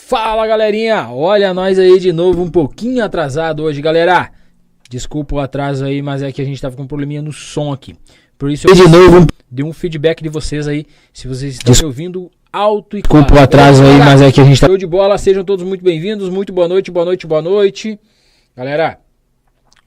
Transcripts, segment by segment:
Fala galerinha, olha nós aí de novo um pouquinho atrasado hoje, galera. Desculpa o atraso aí, mas é que a gente tava com um probleminha no som aqui. Por isso eu de novo dei um feedback de vocês aí, se vocês estão me ouvindo alto e claro. Desculpa o atraso aí, mas é que a gente tá... Show de bola, sejam todos muito bem-vindos, muito boa noite, boa noite, boa noite. Galera,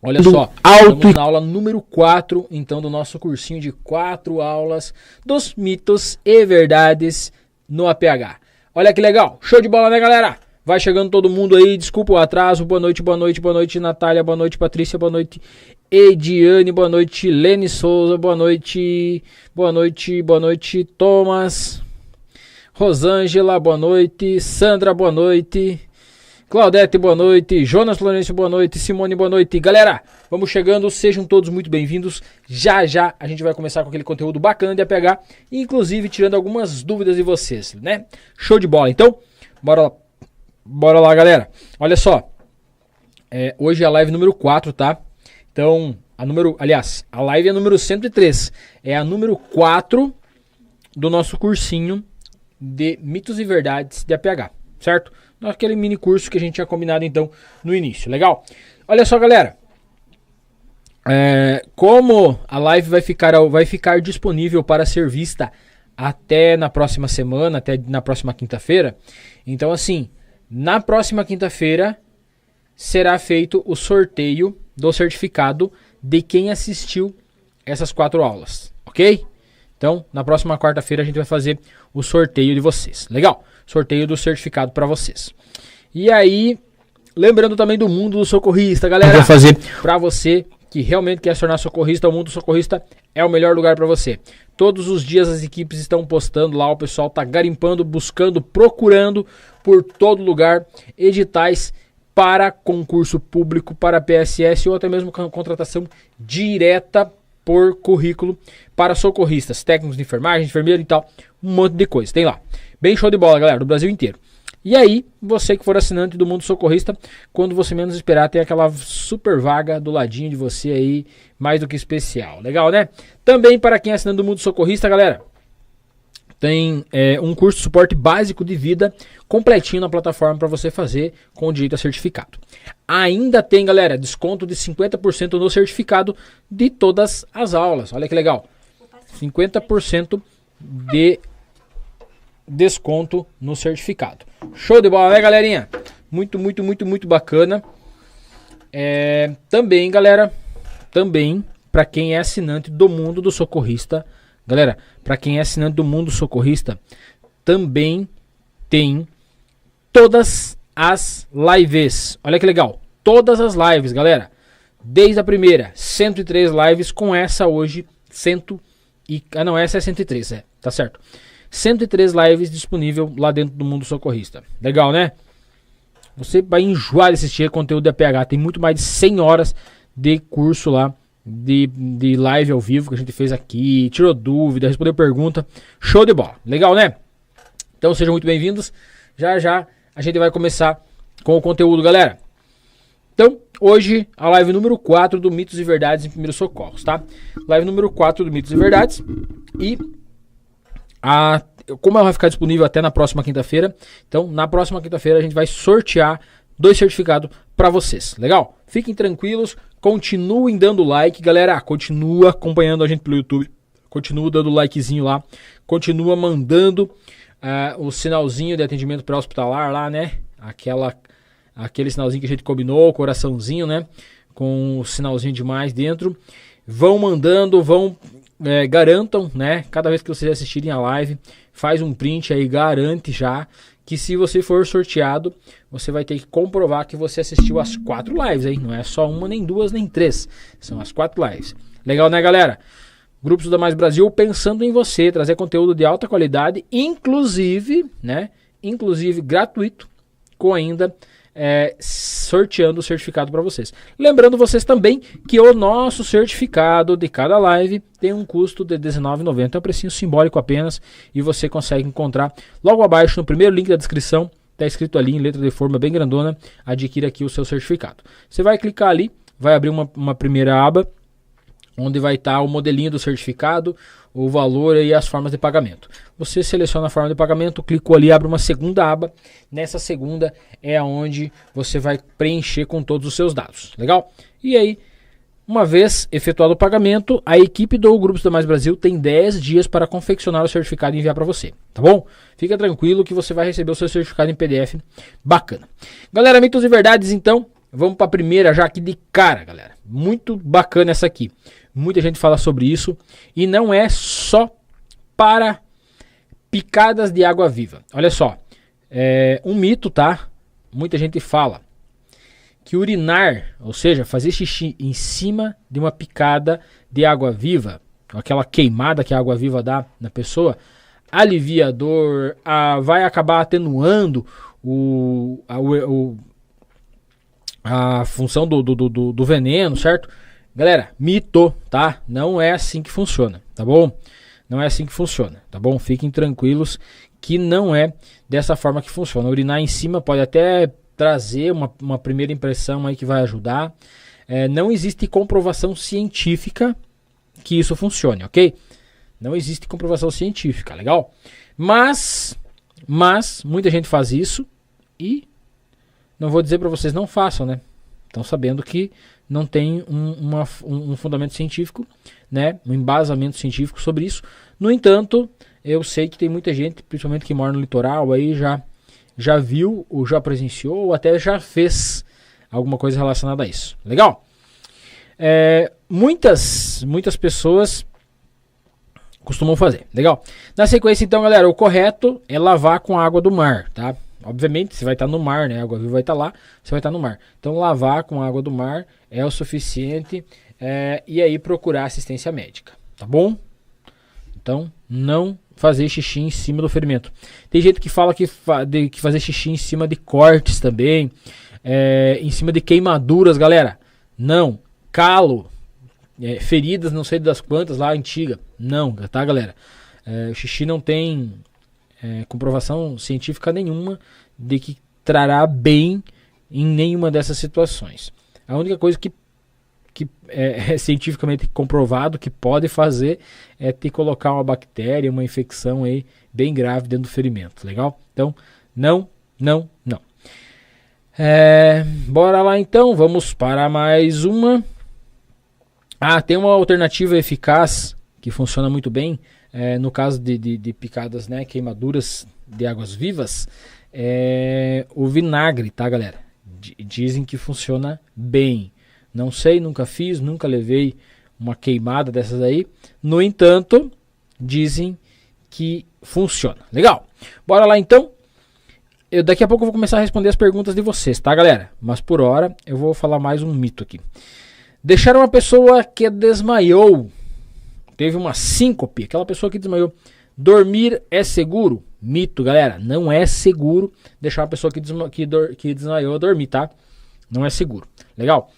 olha só, estamos na aula número 4, então, do nosso cursinho de 4 aulas dos mitos e verdades no APH. Olha que legal, show de bola, né, galera? Vai chegando todo mundo aí, desculpa o atraso, boa noite, Natália, boa noite, Patrícia, boa noite, Ediane, boa noite, Lene Souza, boa noite, Thomas, Rosângela, boa noite, Sandra, boa noite, Claudete, boa noite, Jonas Florencio, boa noite, Simone, boa noite. Galera, vamos chegando, sejam todos muito bem-vindos. Já a gente vai começar com aquele conteúdo bacana de APH, inclusive tirando algumas dúvidas de vocês, né? Show de bola, então, bora lá, galera. Olha só, hoje é a live número 4, tá? Então, a live é a número 103, é a número 4 do nosso cursinho de mitos e verdades de APH, certo? Aquele mini curso que a gente tinha combinado então no início, legal? Olha só, galera, como a live vai ficar disponível para ser vista até na próxima semana, até na próxima quinta-feira, então assim, na próxima quinta-feira será feito o sorteio do certificado de quem assistiu essas 4 aulas, ok? Então, na próxima quarta-feira a gente vai fazer o sorteio de vocês, legal? Sorteio do certificado para vocês. E aí, lembrando também do mundo do socorrista, galera. Vou fazer para você que realmente quer se tornar socorrista, o mundo do socorrista é o melhor lugar para você. Todos os dias as equipes estão postando lá, o pessoal tá garimpando, buscando, procurando por todo lugar editais para concurso público, para PSS ou até mesmo contratação direta por currículo para socorristas, técnicos de enfermagem, enfermeiro e tal, um monte de coisa, tem lá. Bem show de bola, galera, do Brasil inteiro. E aí, você que for assinante do Mundo Socorrista, quando você menos esperar, tem aquela super vaga do ladinho de você aí, mais do que especial. Legal, né? Também para quem é assinante do Mundo Socorrista, galera, tem um curso de suporte básico de vida completinho na plataforma para você fazer com direito a certificado. Ainda tem, galera, desconto de 50% no certificado de todas as aulas. Olha que legal. 50% de desconto no certificado. Show de bola, né, galerinha? Muito bacana. Também, galera, para quem é assinante do Mundo do Socorrista, galera, para quem é assinante do Mundo Socorrista, também tem todas as lives. Olha que legal. Todas as lives, galera. Desde a primeira, 103 lives, com essa hoje, essa é 103, tá certo. 103 lives disponível lá dentro do Mundo Socorrista. Legal, né? Você vai enjoar de assistir conteúdo da APH. Tem muito mais de 100 horas de curso lá, de live ao vivo que a gente fez aqui. Tirou dúvida, respondeu pergunta. Show de bola. Legal, né? Então sejam muito bem-vindos. Já a gente vai começar com o conteúdo, galera. Então, hoje a live número 4 do Mitos e Verdades em Primeiros Socorros, tá? Live número 4 do Mitos e Verdades. E como ela vai ficar disponível até na próxima quinta-feira, então na próxima quinta-feira a gente vai sortear 2 certificados para vocês, legal? Fiquem tranquilos, continuem dando like, galera, continua acompanhando a gente pelo YouTube, continua dando likezinho lá, continua mandando o sinalzinho de atendimento pré-hospitalar lá, né? Aquele sinalzinho que a gente combinou, coraçãozinho, né? Com o sinalzinho de mais dentro. Vão mandando, garantam, né? Cada vez que vocês assistirem a live, faz um print aí, garante já que se você for sorteado, você vai ter que comprovar que você assistiu as 4 lives aí. Não é só uma, nem 2, nem 3. São as 4 lives. Legal, né, galera? Grupo Estuda Mais Brasil pensando em você, trazer conteúdo de alta qualidade, inclusive, né? Inclusive gratuito, com ainda sorteando o certificado para vocês. Lembrando vocês também que o nosso certificado de cada live tem um custo de R$19,90, é um precinho simbólico apenas, e você consegue encontrar logo abaixo no primeiro link da descrição, está escrito ali em letra de forma bem grandona, adquira aqui o seu certificado. Você vai clicar ali, vai abrir uma primeira aba, onde vai estar o modelinho do certificado, o valor e as formas de pagamento. Você seleciona a forma de pagamento, clicou ali, abre uma segunda aba. Nessa segunda é onde você vai preencher com todos os seus dados. Legal? E aí, uma vez efetuado o pagamento, a equipe do Grupos da Mais Brasil tem 10 dias para confeccionar o certificado e enviar para você. Tá bom? Fica tranquilo que você vai receber o seu certificado em PDF bacana. Galera, mitos e verdades, então. Vamos para a primeira já aqui de cara, galera. Muito bacana essa aqui. Muita gente fala sobre isso. E não é só para picadas de água viva. Olha só. É um mito, tá? Muita gente fala que urinar, ou seja, fazer xixi em cima de uma picada de água viva, aquela queimada que a água viva dá na pessoa, alivia a dor, vai acabar atenuando a função do veneno, certo? Galera, mito, tá? Não é assim que funciona, tá bom? Não é assim que funciona, tá bom? Fiquem tranquilos que não é dessa forma que funciona. Urinar em cima pode até trazer uma primeira impressão aí que vai ajudar. Não existe comprovação científica que isso funcione, ok? Não existe comprovação científica, legal? Mas muita gente faz isso e não vou dizer para vocês não façam, né? Estão sabendo que não tem um fundamento científico, né? Um embasamento científico sobre isso. No entanto, eu sei que tem muita gente, principalmente que mora no litoral, aí já viu, ou já presenciou, ou até já fez alguma coisa relacionada a isso. Legal? Muitas pessoas costumam fazer. Legal? Na sequência, então, galera, o correto é lavar com a água do mar, tá? Obviamente, você vai estar no mar, né? A água viva vai estar lá, você vai estar no mar. Então, lavar com a água do mar é o suficiente. E aí, procurar assistência médica, tá bom? Então, não fazer xixi em cima do ferimento. Tem gente que fala que fazer xixi em cima de cortes também, em cima de queimaduras, galera. Não. Calo, feridas, não sei das quantas lá, antiga. Não, tá, galera? O xixi não tem comprovação científica nenhuma de que trará bem em nenhuma dessas situações. A única coisa que é cientificamente comprovado que pode fazer é te colocar uma bactéria, uma infecção aí bem grave dentro do ferimento, legal? Então, não. Bora lá então, vamos para mais uma. Tem uma alternativa eficaz que funciona muito bem no caso de picadas, né, queimaduras de águas vivas, o vinagre, tá, galera? Dizem que funciona bem. Não sei, nunca fiz, nunca levei uma queimada dessas aí. No entanto, dizem que funciona. Legal. Bora lá então. Daqui a pouco eu vou começar a responder as perguntas de vocês, tá, galera? Mas por hora eu vou falar mais um mito aqui. Deixar uma pessoa que desmaiou, teve uma síncope, aquela pessoa que desmaiou, dormir é seguro? Mito, galera. Não é seguro deixar uma pessoa que desmaiou dormir, tá? Não é seguro. Legal?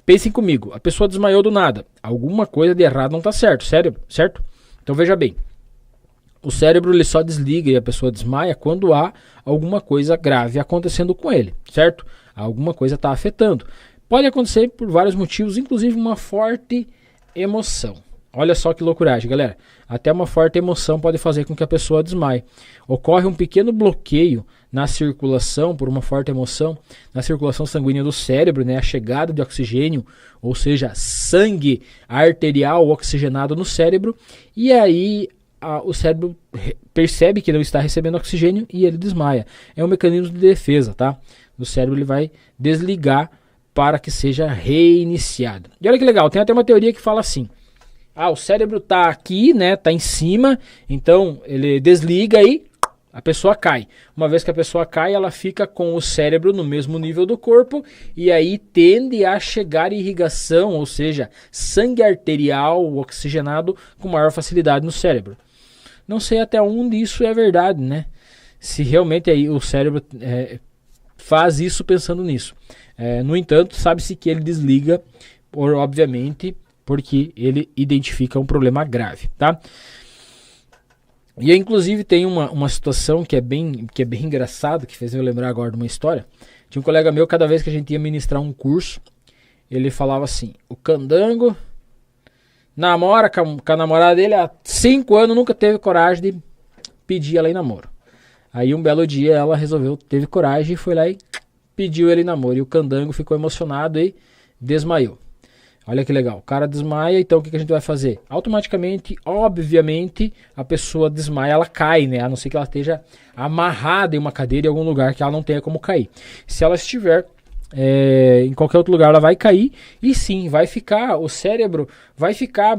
Pensem comigo, a pessoa desmaiou do nada, alguma coisa de errado não está certo, certo? Então veja bem, o cérebro ele só desliga e a pessoa desmaia quando há alguma coisa grave acontecendo com ele, certo? Alguma coisa está afetando. Pode acontecer por vários motivos, inclusive uma forte emoção. Olha só que loucuragem, galera. Até uma forte emoção pode fazer com que a pessoa desmaie. Ocorre um pequeno bloqueio na circulação, por uma forte emoção, na circulação sanguínea do cérebro, né? A chegada de oxigênio, ou seja, sangue arterial oxigenado no cérebro. E aí o cérebro percebe que não está recebendo oxigênio e ele desmaia. É um mecanismo de defesa, tá? O cérebro ele vai desligar para que seja reiniciado. E olha que legal, tem até uma teoria que fala assim: o cérebro tá aqui, né? Tá em cima, então ele desliga e a pessoa cai. Uma vez que a pessoa cai, ela fica com o cérebro no mesmo nível do corpo e aí tende a chegar irrigação, ou seja, sangue arterial oxigenado com maior facilidade no cérebro. Não sei até onde isso é verdade, né? Se realmente aí o cérebro faz isso pensando nisso. No entanto, sabe-se que ele desliga, obviamente, porque ele identifica um problema grave, tá? E inclusive tem uma situação que é bem engraçada, que fez eu lembrar agora de uma história. Tinha um colega meu, cada vez que a gente ia ministrar um curso, ele falava assim: o Candango namora com a namorada dele há 5 anos, nunca teve coragem de pedir ela em namoro. Aí um belo dia ela resolveu, teve coragem e foi lá e pediu ele em namoro. E o Candango ficou emocionado e desmaiou. Olha que legal, o cara desmaia, então o que a gente vai fazer? Automaticamente, obviamente, a pessoa desmaia, ela cai, né? A não ser que ela esteja amarrada em uma cadeira em algum lugar que ela não tenha como cair. Se ela estiver em qualquer outro lugar, ela vai cair e sim, vai ficar, o cérebro vai ficar,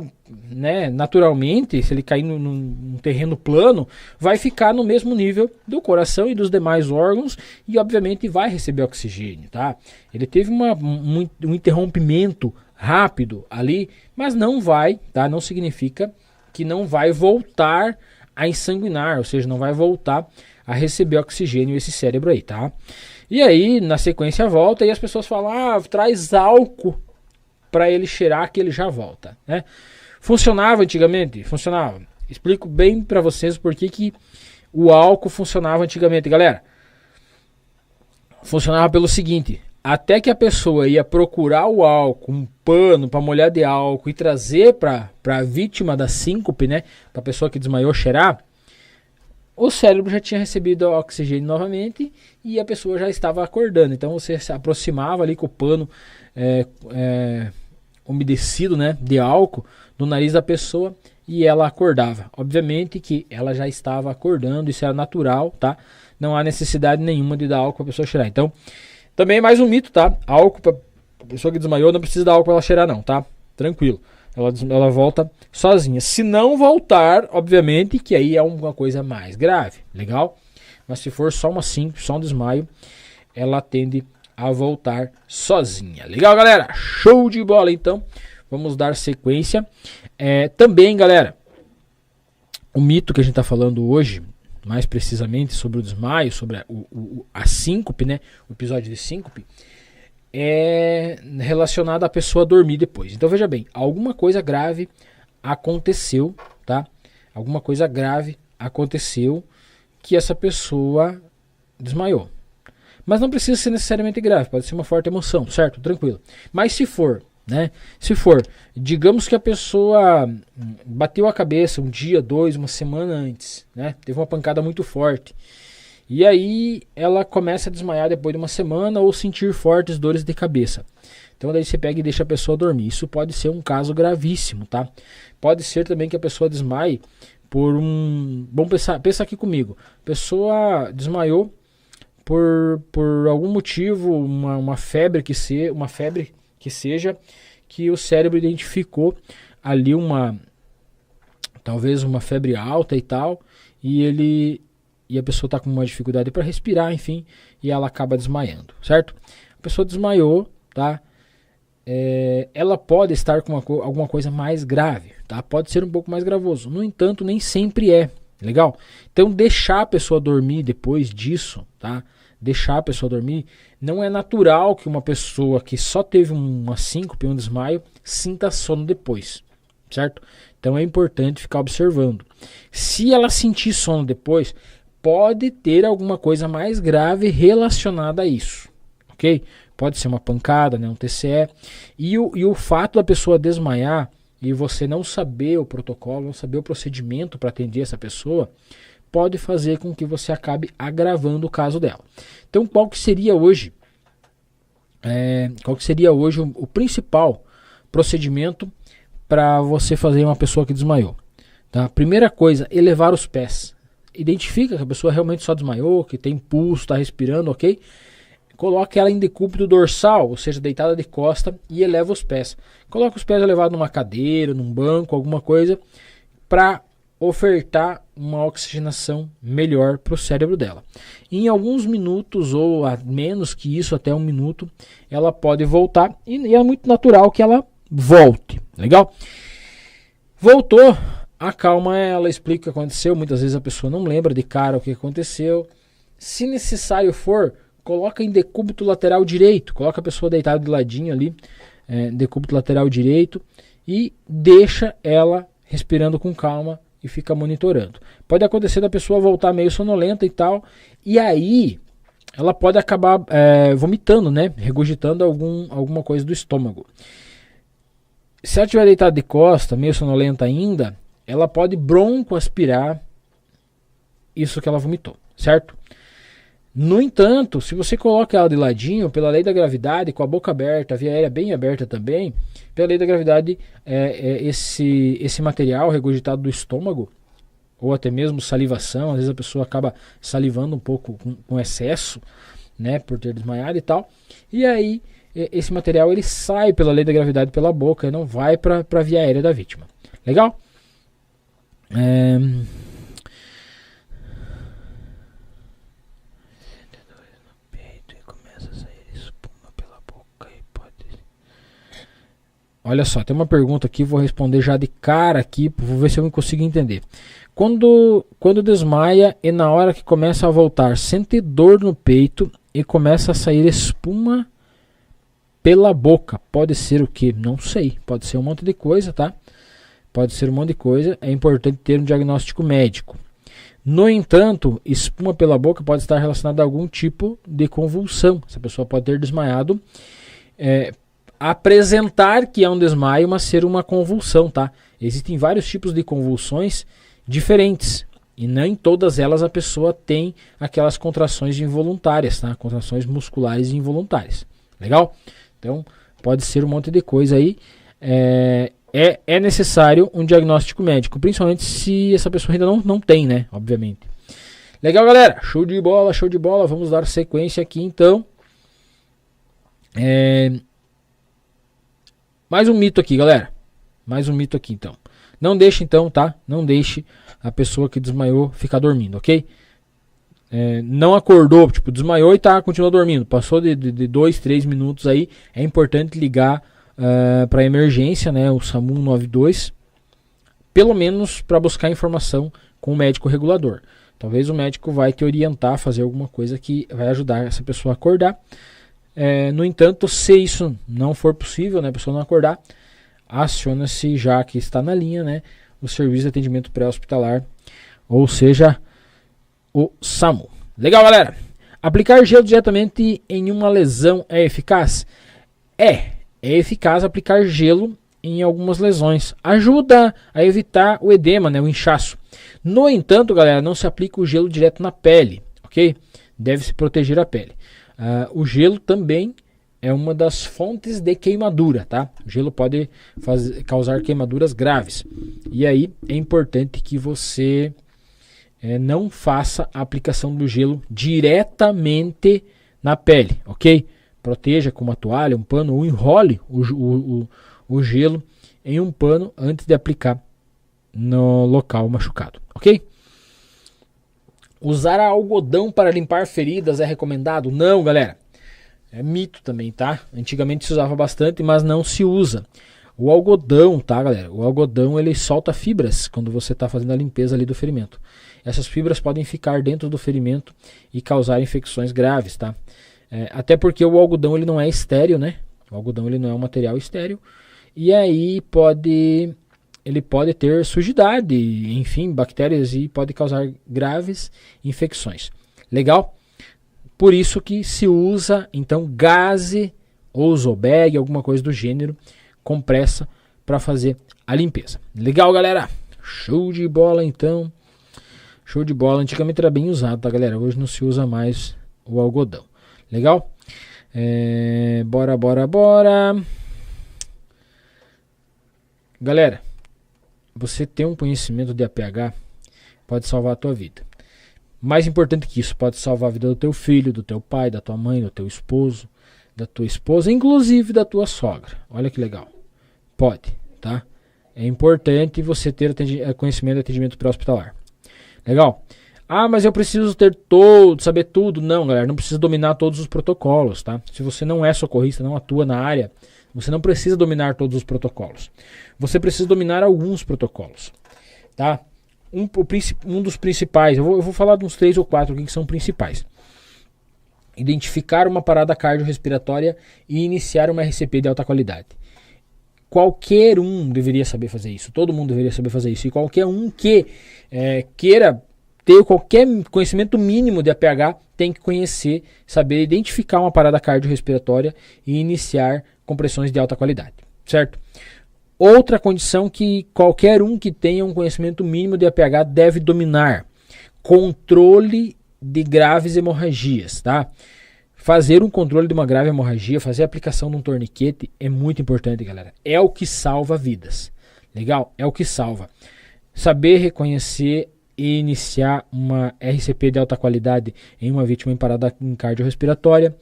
né, naturalmente, se ele cair num terreno plano, vai ficar no mesmo nível do coração e dos demais órgãos e obviamente vai receber oxigênio, tá? Ele teve um interrompimento rápido ali, mas não vai, tá? Não significa que não vai voltar a ensanguinar, ou seja, não vai voltar a receber oxigênio esse cérebro aí, tá? E aí, na sequência volta e as pessoas falam, traz álcool para ele cheirar que ele já volta, né? Funcionava antigamente? Funcionava. Explico bem para vocês por que o álcool funcionava antigamente, galera. Funcionava pelo seguinte: até que a pessoa ia procurar o álcool, um pano para molhar de álcool e trazer para a vítima da síncope, né, para a pessoa que desmaiou cheirar, o cérebro já tinha recebido oxigênio novamente e a pessoa já estava acordando. Então você se aproximava ali com o pano umedecido, né, de álcool do nariz da pessoa e ela acordava. Obviamente que ela já estava acordando, isso era natural, tá? Não há necessidade nenhuma de dar álcool para a pessoa cheirar. Então, também é mais um mito, tá? Álcool para a pessoa que desmaiou, não precisa dar álcool para ela cheirar não, tá? Tranquilo. Ela volta sozinha. Se não voltar, obviamente que aí é uma coisa mais grave, legal? Mas se for só uma síncope, só um desmaio, ela tende a voltar sozinha. Legal, galera? Show de bola, então. Vamos dar sequência. Também, galera, o mito que a gente está falando hoje, mais precisamente sobre o desmaio, sobre a síncope, né? O episódio de síncope, é relacionado à pessoa dormir depois. Então veja bem, alguma coisa grave aconteceu, tá? Alguma coisa grave aconteceu que essa pessoa desmaiou. Mas não precisa ser necessariamente grave, pode ser uma forte emoção, certo? Tranquilo. Mas se for, né? Se for, digamos que a pessoa bateu a cabeça um dia, 2, uma semana antes, né? Teve uma pancada muito forte. E aí ela começa a desmaiar depois de uma semana ou sentir fortes dores de cabeça. Então daí você pega e deixa a pessoa dormir. Isso pode ser um caso gravíssimo, tá? Pode ser também que a pessoa desmaie por Vamos pensa aqui comigo. A pessoa desmaiou por algum motivo, uma febre que seja, que o cérebro identificou ali talvez uma febre alta e tal, e a pessoa está com uma dificuldade para respirar, enfim, e ela acaba desmaiando, certo? A pessoa desmaiou, tá? Ela pode estar com alguma coisa mais grave, tá? Pode ser um pouco mais gravoso. No entanto, nem sempre é, legal? Então, deixar a pessoa dormir depois disso, tá? Deixar a pessoa dormir, não é natural que uma pessoa que só teve uma síncope, um desmaio, sinta sono depois, certo? Então, é importante ficar observando. Se ela sentir sono depois, pode ter alguma coisa mais grave relacionada a isso, ok? Pode ser uma pancada, né, um TCE. E o fato da pessoa desmaiar e você não saber o protocolo, não saber o procedimento para atender essa pessoa, pode fazer com que você acabe agravando o caso dela. Então, qual que seria hoje o principal procedimento para você fazer uma pessoa que desmaiou? Tá? Primeira coisa, elevar os pés. Identifica que a pessoa realmente só desmaiou, que tem pulso, está respirando, ok? Coloque ela em decúbito dorsal, ou seja, deitada de costa, e eleva os pés. Coloque os pés elevados numa cadeira, num banco, alguma coisa, para ofertar uma oxigenação melhor para o cérebro dela. Em alguns minutos, ou a menos que isso, até 1 minuto, ela pode voltar, e é muito natural que ela volte. Legal? Voltou, acalma ela, explica o que aconteceu. Muitas vezes a pessoa não lembra de cara o que aconteceu. Se necessário for, coloca em decúbito lateral direito. Coloca a pessoa deitada de ladinho ali, decúbito lateral direito, e deixa ela respirando com calma e fica monitorando. Pode acontecer da pessoa voltar meio sonolenta e tal, e aí ela pode acabar vomitando, né? Regurgitando alguma coisa do estômago. Se ela estiver deitada de costa, meio sonolenta ainda, ela pode broncoaspirar isso que ela vomitou, certo? No entanto, se você coloca ela de ladinho, pela lei da gravidade, com a boca aberta, a via aérea bem aberta também, pela lei da gravidade, esse material regurgitado do estômago, ou até mesmo salivação, às vezes a pessoa acaba salivando um pouco com excesso, né, por ter desmaiado e tal, e aí esse material ele sai pela lei da gravidade pela boca e não vai para a via aérea da vítima. Legal? Olha só, tem uma pergunta aqui, vou responder já de cara aqui, vou ver se eu consigo entender. Quando desmaia e na hora que começa a voltar, sente dor no peito e começa a sair espuma pela boca. Pode ser o que? Não sei. Pode ser um monte de coisa, tá? Pode ser um monte de coisa. É importante ter um diagnóstico médico. No entanto, espuma pela boca pode estar relacionada a algum tipo de convulsão. Essa pessoa pode ter desmaiado. Apresentar que é um desmaio, mas ser uma convulsão, tá? Existem vários tipos de convulsões diferentes. E nem todas elas a pessoa tem aquelas contrações involuntárias, tá? Contrações musculares involuntárias. Legal? Então, pode ser um monte de coisa aí. É necessário um diagnóstico médico, principalmente se essa pessoa ainda não tem, né? Obviamente. Legal, galera? Show de bola, show de bola. Vamos dar sequência aqui, então. Mais um mito aqui, galera. Mais um mito aqui, então. Não deixe, então, tá? Não deixe a pessoa que desmaiou ficar dormindo, ok? Não acordou, tipo, desmaiou e continua dormindo. Passou de 2, 3 minutos aí. É importante ligar para emergência, né? O SAMU 192. Pelo menos para buscar informação com o médico regulador. Talvez o médico vai te orientar a fazer alguma coisa que vai ajudar essa pessoa a acordar. No entanto, se isso não for possível, né, a pessoa não acordar, aciona-se, já que está na linha, né, o serviço de atendimento pré-hospitalar, ou seja, o SAMU. Legal, galera? Aplicar gelo diretamente em uma lesão é eficaz? É eficaz aplicar gelo em algumas lesões. Ajuda a evitar o edema, né, o inchaço. No entanto, galera, não se aplica o gelo direto na pele, ok? Deve-se proteger a pele. O gelo também é uma das fontes de queimadura, tá? O gelo pode causar queimaduras graves. E aí é importante que você não faça a aplicação do gelo diretamente na pele, ok? Proteja com uma toalha, um pano, ou enrole o gelo em um pano antes de aplicar no local machucado, ok? Usar algodão para limpar feridas é recomendado? Não, galera. É mito também, tá? Antigamente se usava bastante, mas não se usa. O algodão, tá, galera? O algodão, ele solta fibras quando você está fazendo a limpeza ali do ferimento. Essas fibras podem ficar dentro do ferimento e causar infecções graves, tá? Até porque o algodão, ele não é estéril, né? O algodão, ele não é um material estéril. E aí ele pode ter sujidade, enfim, bactérias, e pode causar graves infecções. Legal? Por isso que se usa, então, gaze ou Zobeg, alguma coisa do gênero, compressa para fazer a limpeza. Legal, galera? Show de bola, então. Show de bola. Antigamente era bem usado, tá, galera? Hoje não se usa mais o algodão. Legal? Bora. Galera, você ter um conhecimento de APH pode salvar a tua vida. Mais importante que isso, pode salvar a vida do teu filho, do teu pai, da tua mãe, do teu esposo, da tua esposa, inclusive da tua sogra. Olha que legal. Pode, tá? É importante você ter conhecimento de atendimento pré-hospitalar. Legal? Mas eu preciso saber tudo. Não, galera, não precisa dominar todos os protocolos, tá? Se você não é socorrista, não atua na área, você não precisa dominar todos os protocolos. Você precisa dominar alguns protocolos, tá? Um dos principais, eu vou falar de uns 3 ou 4 aqui que são principais. Identificar uma parada cardiorrespiratória e iniciar uma RCP de alta qualidade. Qualquer um deveria saber fazer isso. Todo mundo deveria saber fazer isso. E qualquer um que queira ter qualquer conhecimento mínimo de APH, tem que conhecer, saber identificar uma parada cardiorrespiratória e iniciar compressões de alta qualidade, certo? Outra condição que qualquer um que tenha um conhecimento mínimo de APH deve dominar: controle de graves hemorragias, tá? Fazer um controle de uma grave hemorragia, fazer a aplicação de um torniquete é muito importante, galera. É o que salva vidas. Legal? É o que salva. Saber reconhecer e iniciar uma RCP de alta qualidade em uma vítima em parada cardiorrespiratória.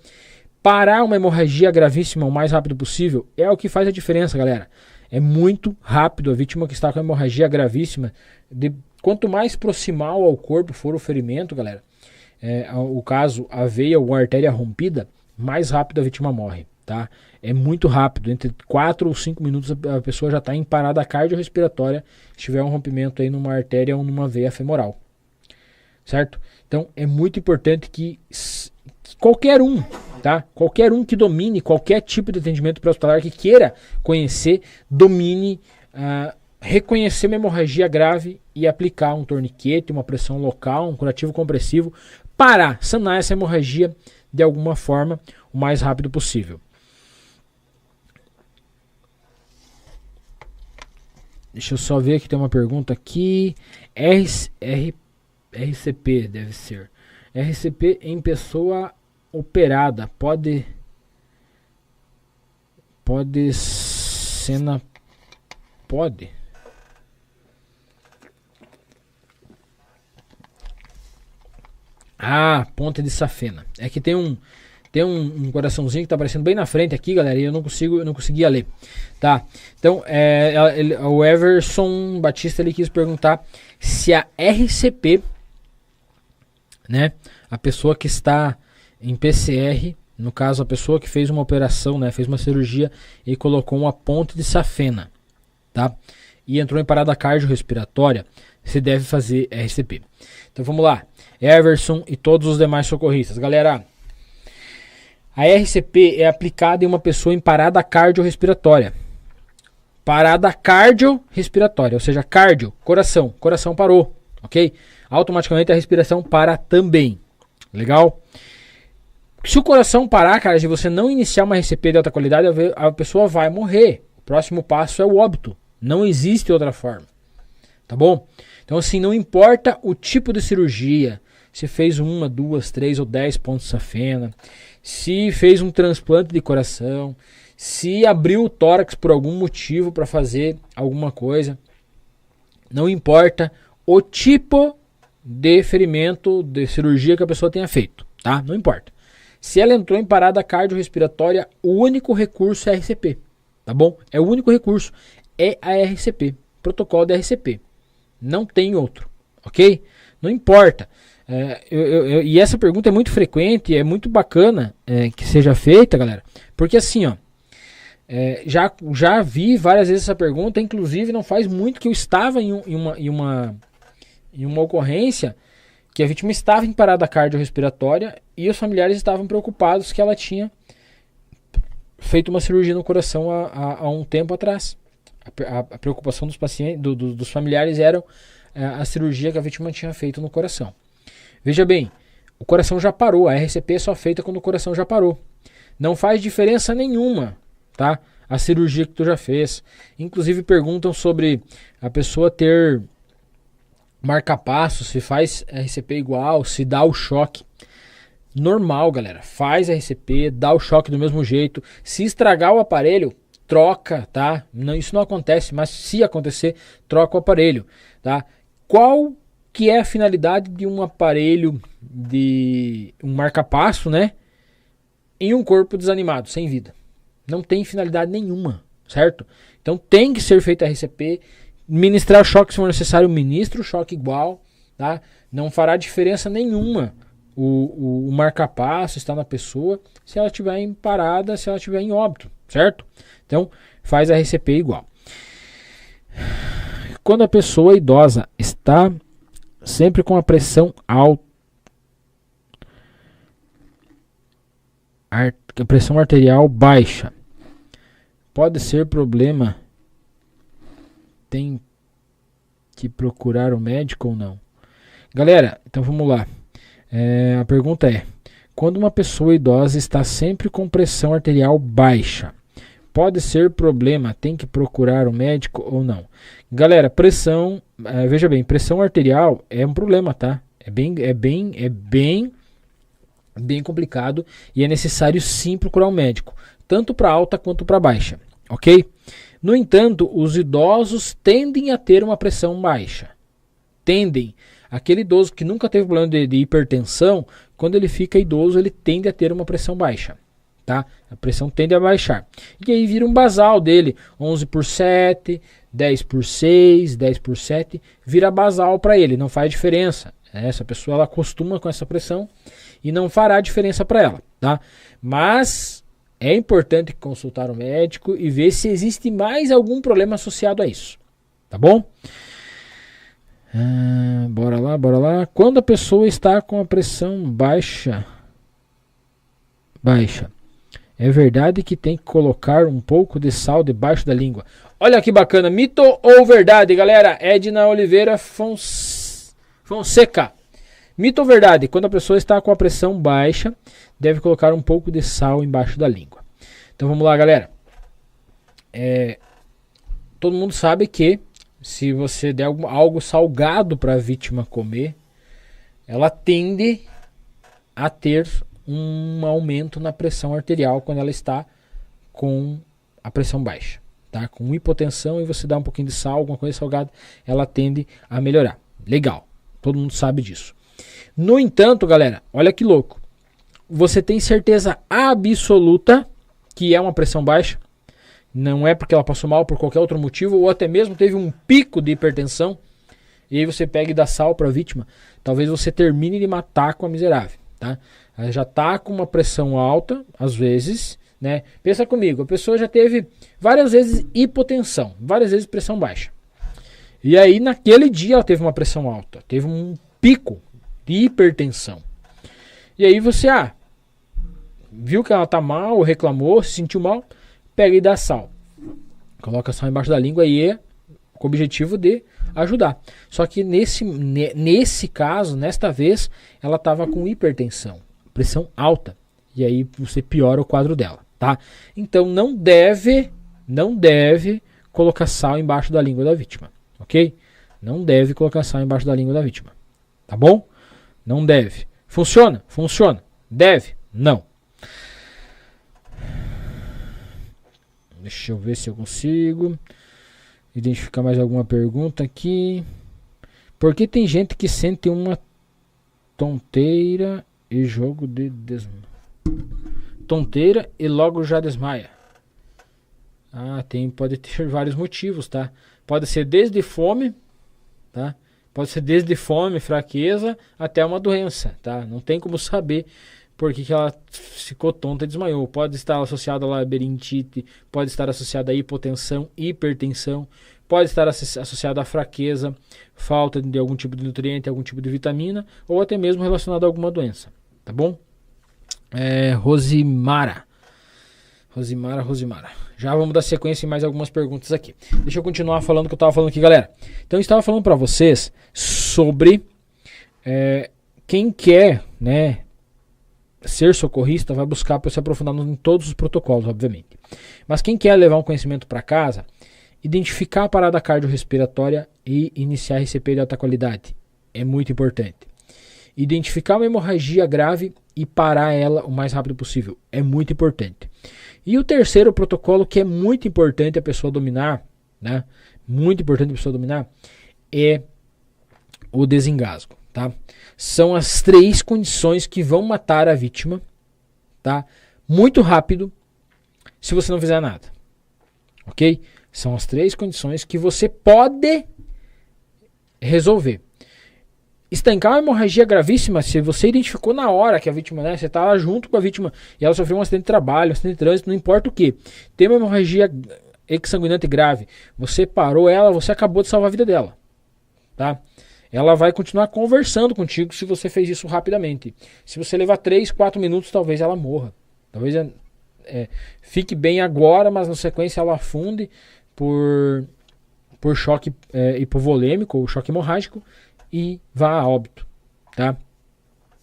Parar uma hemorragia gravíssima o mais rápido possível é o que faz a diferença, galera. É muito rápido a vítima que está com hemorragia gravíssima. Quanto mais proximal ao corpo for o ferimento, galera, o caso, a veia ou a artéria rompida, mais rápido a vítima morre, tá? É muito rápido, entre 4 ou 5 minutos a pessoa já está em parada cardiorrespiratória se tiver um rompimento aí numa artéria ou numa veia femoral, certo? Então é muito importante que qualquer um, tá? Qualquer um que domine qualquer tipo de atendimento pré-hospitalar, que queira conhecer, domine, reconhecer uma hemorragia grave e aplicar um torniquete, uma pressão local, um curativo compressivo, para sanar essa hemorragia de alguma forma o mais rápido possível. Deixa eu só ver aqui, tem uma pergunta aqui. RCP deve ser. RCP em pessoa operada pode cena pode. Ponta de safena. É que tem um coraçãozinho que tá aparecendo bem na frente aqui, galera, e eu não conseguia ler, tá? Então, o Everson Batista, ele quis perguntar se a RCP, né, a pessoa que está em PCR, no caso a pessoa que fez uma operação, né, fez uma cirurgia e colocou uma ponte de safena, tá? E entrou em parada cardiorrespiratória, se deve fazer RCP. Então vamos lá, Everson e todos os demais socorristas, galera. A RCP é aplicada em uma pessoa em parada cardiorrespiratória. Parada cardiorrespiratória, ou seja, cardio, coração parou, ok? Automaticamente a respiração para também. Legal? Se o coração parar, cara, se você não iniciar uma RCP de alta qualidade, a pessoa vai morrer. O próximo passo é o óbito. Não existe outra forma. Tá bom? Então, assim, não importa o tipo de cirurgia, se fez 1, 2, 3 ou 10 pontos de safena, se fez um transplante de coração, se abriu o tórax por algum motivo para fazer alguma coisa, não importa o tipo de ferimento, de cirurgia que a pessoa tenha feito, tá? Não importa. Se ela entrou em parada cardiorrespiratória, o único recurso é a RCP, tá bom? É o único recurso, é a RCP, protocolo da RCP. Não tem outro, ok? Não importa. E essa pergunta é muito frequente, é muito bacana que seja feita, galera, porque assim, ó, já vi várias vezes essa pergunta, inclusive não faz muito que eu estava em uma ocorrência que a vítima estava em parada cardiorrespiratória e os familiares estavam preocupados que ela tinha feito uma cirurgia no coração há um tempo atrás. A preocupação dos pacientes, dos familiares era a cirurgia que a vítima tinha feito no coração. Veja bem, o coração já parou, a RCP é só feita quando o coração já parou. Não faz diferença nenhuma, tá? A cirurgia que tu já fez. Inclusive perguntam sobre a pessoa ter marca-passo, se faz RCP igual, se dá o choque. Normal, galera. Faz RCP, dá o choque do mesmo jeito. Se estragar o aparelho, troca, tá? Não, isso não acontece, mas se acontecer, troca o aparelho, tá? Qual que é a finalidade de um aparelho, de um marca-passo, né? Em um corpo desanimado, sem vida? Não tem finalidade nenhuma, certo? Então tem que ser feita a RCP, ministrar o choque se for necessário, ministra o choque igual, tá? Não fará diferença nenhuma o marca-passo está na pessoa se ela estiver em parada, se ela estiver em óbito, certo? Então faz a RCP igual. Quando a pessoa idosa está sempre com a pressão alta, a pressão arterial baixa, pode ser problema, tem que procurar o médico ou não? Galera, então vamos lá. A pergunta é: quando uma pessoa idosa está sempre com pressão arterial baixa, pode ser problema? Tem que procurar um médico ou não? Galera, veja bem, pressão arterial é um problema, tá? É bem complicado e é necessário sim procurar um médico, tanto para alta quanto para baixa, ok? No entanto, os idosos tendem a ter uma pressão baixa. Tendem. Aquele idoso que nunca teve problema de hipertensão, quando ele fica idoso, ele tende a ter uma pressão baixa. Tá? A pressão tende a baixar. E aí vira um basal dele, 11/7, 10/6, 10/7, vira basal para ele, não faz diferença. Essa pessoa ela acostuma com essa pressão e não fará diferença para ela, tá? Mas é importante consultar o médico e ver se existe mais algum problema associado a isso, tá bom? Bora lá. Quando a pessoa está com a pressão baixa, é verdade que tem que colocar um pouco de sal debaixo da língua? Olha que bacana, mito ou verdade, galera? Edna Oliveira Fonseca. Mito ou verdade? Quando a pessoa está com a pressão baixa, deve colocar um pouco de sal embaixo da língua. Então vamos lá, galera. Todo mundo sabe que se você der algo salgado para a vítima comer, ela tende a ter um aumento na pressão arterial quando ela está com a pressão baixa, tá? Com hipotensão, e você dá um pouquinho de sal, alguma coisa salgada, ela tende a melhorar. Legal, todo mundo sabe disso. No entanto, galera, olha que louco. Você tem certeza absoluta que é uma pressão baixa? Não é porque ela passou mal por qualquer outro motivo, ou até mesmo teve um pico de hipertensão, e aí você pega e dá sal para a vítima. Talvez você termine de matar com a miserável, tá? Ela já está com uma pressão alta, às vezes, né? Pensa comigo, a pessoa já teve várias vezes hipotensão, várias vezes pressão baixa. E aí naquele dia ela teve uma pressão alta, teve um pico de hipertensão. E aí você, viu que ela tá mal, reclamou, se sentiu mal, pega e dá sal. Coloca sal embaixo da língua e com o objetivo de ajudar. Só que nesse caso, nesta vez, ela estava com hipertensão, pressão alta. E aí você piora o quadro dela, tá? Então não deve colocar sal embaixo da língua da vítima, ok? Não deve colocar sal embaixo da língua da vítima, tá bom? Não deve. Funciona? Funciona. Deve? Não. Deixa eu ver se eu consigo identificar mais alguma pergunta aqui. Por que tem gente que sente uma tonteira e tonteira e logo já desmaia? Pode ter vários motivos, tá? Pode ser desde fome, tá? Pode ser desde fome, fraqueza, até uma doença, tá? Não tem como saber por que ela ficou tonta e desmaiou. Pode estar associada a labirintite, pode estar associada a hipotensão, hipertensão, pode estar associada a fraqueza, falta de algum tipo de nutriente, algum tipo de vitamina, ou até mesmo relacionada a alguma doença, tá bom? Rosimara. Já vamos dar sequência em mais algumas perguntas aqui. Deixa eu continuar falando o que eu estava falando aqui, galera. Então eu estava falando para vocês sobre quem quer, né, ser socorrista, vai buscar para se aprofundar em todos os protocolos, obviamente. Mas quem quer levar um conhecimento para casa, identificar a parada cardiorrespiratória e iniciar RCP de alta qualidade é muito importante. Identificar uma hemorragia grave e parar ela o mais rápido possível é muito importante. E o terceiro protocolo que é muito importante a pessoa dominar, né? Muito importante a pessoa dominar é o desengasgo, tá? São as 3 condições que vão matar a vítima, tá? Muito rápido, se você não fizer nada, ok? São as 3 condições que você pode resolver. Estancar uma hemorragia gravíssima, se você identificou na hora que a vítima, né? Você está lá junto com a vítima e ela sofreu um acidente de trabalho, um acidente de trânsito, não importa o que. Tem uma hemorragia exsanguinante grave, você parou ela, você acabou de salvar a vida dela, tá? Ela vai continuar conversando contigo se você fez isso rapidamente. Se você levar 3, 4 minutos, talvez ela morra. Talvez fique bem agora, mas na sequência ela afunde por choque hipovolêmico ou choque hemorrágico e vá a óbito, tá?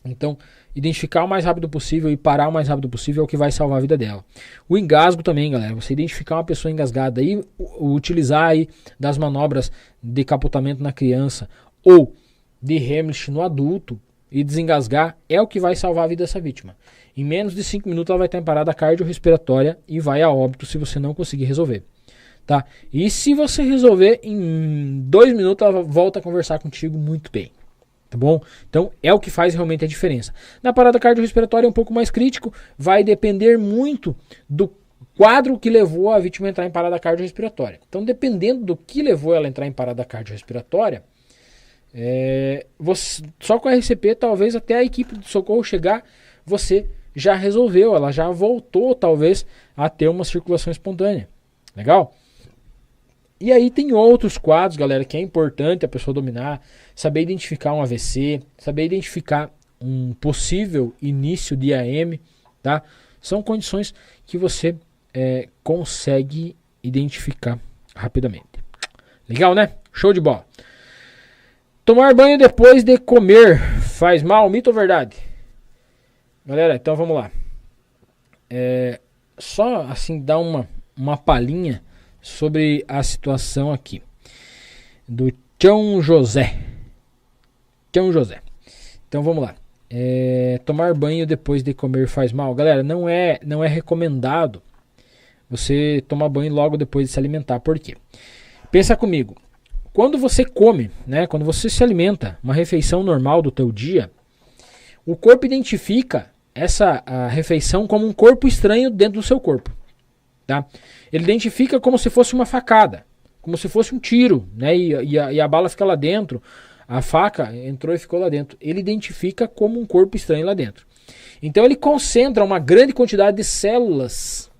Então, identificar o mais rápido possível e parar o mais rápido possível é o que vai salvar a vida dela. O engasgo também, galera. Você identificar uma pessoa engasgada e utilizar aí das manobras de capotamento na criança ou de Heimlich no adulto e desengasgar é o que vai salvar a vida dessa vítima. Em menos de 5 minutos ela vai estar em parada cardiorrespiratória e vai a óbito se você não conseguir resolver. Tá? E se você resolver, em 2 minutos ela volta a conversar contigo muito bem. Tá bom? Então é o que faz realmente a diferença. Na parada cardiorrespiratória é um pouco mais crítico, vai depender muito do quadro que levou a vítima a entrar em parada cardiorrespiratória. Então, dependendo do que levou ela a entrar em parada cardiorrespiratória, só com a RCP, talvez até a equipe de socorro chegar, você já resolveu, ela já voltou talvez a ter uma circulação espontânea. Legal? E aí tem outros quadros, galera, que é importante a pessoa dominar, saber identificar um AVC, saber identificar um possível início de AM, tá? São condições que você consegue identificar rapidamente. Legal, né? Show de bola. Tomar banho depois de comer faz mal, mito ou verdade? Galera, então vamos lá. Só assim dar uma palhinha sobre a situação aqui do Tião José. Então vamos lá. Tomar banho depois de comer faz mal. Galera, não é recomendado você tomar banho logo depois de se alimentar. Por quê? Pensa comigo. Quando você come, né, quando você se alimenta, uma refeição normal do teu dia, o corpo identifica a refeição como um corpo estranho dentro do seu corpo. Tá? Ele identifica como se fosse uma facada, como se fosse um tiro, né? E a bala fica lá dentro, a faca entrou e ficou lá dentro. Ele identifica como um corpo estranho lá dentro. Então ele concentra uma grande quantidade de células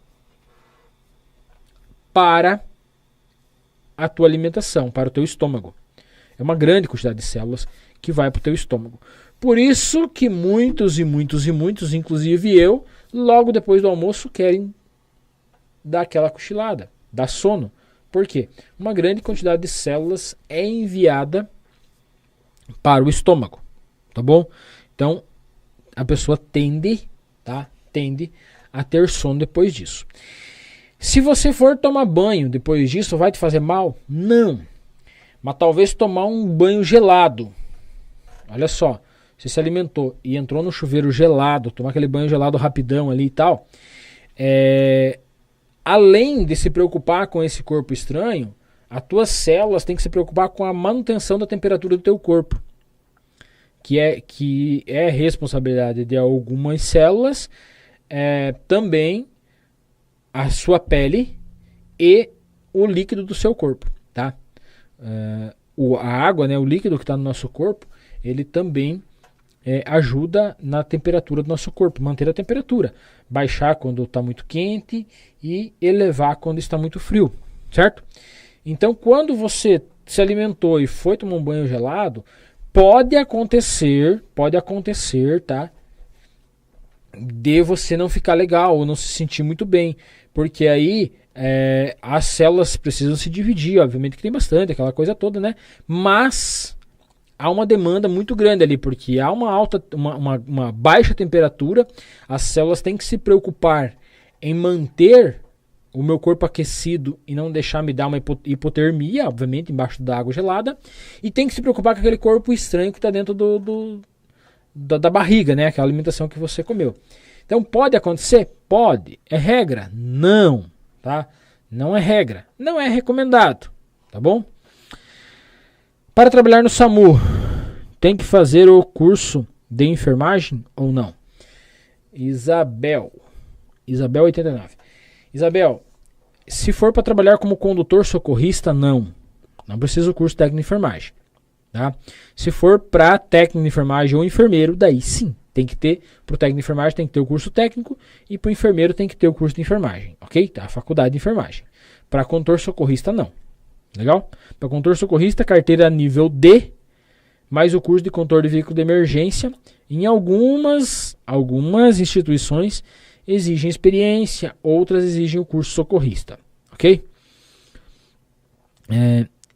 para a tua alimentação, para o teu estômago. É uma grande quantidade de células que vai para o teu estômago. Por isso que muitos, inclusive eu, logo depois do almoço querem dar aquela cochilada, dar sono. Por quê? Uma grande quantidade de células é enviada para o estômago, tá bom? Então, a pessoa tende a ter sono depois disso. Se você for tomar banho depois disso, vai te fazer mal? Não. Mas talvez tomar um banho gelado. Olha só, você se alimentou e entrou no chuveiro gelado, tomar aquele banho gelado rapidão ali e tal, além de se preocupar com esse corpo estranho, as tuas células têm que se preocupar com a manutenção da temperatura do teu corpo, que é responsabilidade de algumas células, também a sua pele e o líquido do seu corpo, tá? A água, né, o líquido que está no nosso corpo, ele também ajuda na temperatura do nosso corpo, manter a temperatura, baixar quando está muito quente e elevar quando está muito frio, certo? Então, quando você se alimentou e foi tomar um banho gelado, pode acontecer, tá? De você não ficar legal ou não se sentir muito bem, porque aí as células precisam se dividir, obviamente que tem bastante, aquela coisa toda, né? Mas há uma demanda muito grande ali, porque há uma baixa temperatura, as células têm que se preocupar em manter o meu corpo aquecido e não deixar me dar uma hipotermia, obviamente, embaixo da água gelada, e tem que se preocupar com aquele corpo estranho que está dentro da barriga, né? Aquela alimentação que você comeu. Então pode acontecer? Pode. É regra? Não, tá? Não é regra. Não é recomendado, tá bom? Para trabalhar no SAMU, tem que fazer o curso de enfermagem ou não? Isabel 89. Isabel, se for para trabalhar como condutor socorrista, não precisa o curso técnico de enfermagem, tá? Se for para técnico de enfermagem ou enfermeiro, daí sim, tem que ter, para o técnico de enfermagem tem que ter o curso técnico e para o enfermeiro tem que ter o curso de enfermagem, ok? Tá? A faculdade de enfermagem. Para condutor socorrista, não. Legal? Para condutor socorrista, carteira nível D, mais o curso de condutor de veículo de emergência. Em algumas instituições exigem experiência, outras exigem o curso socorrista, ok?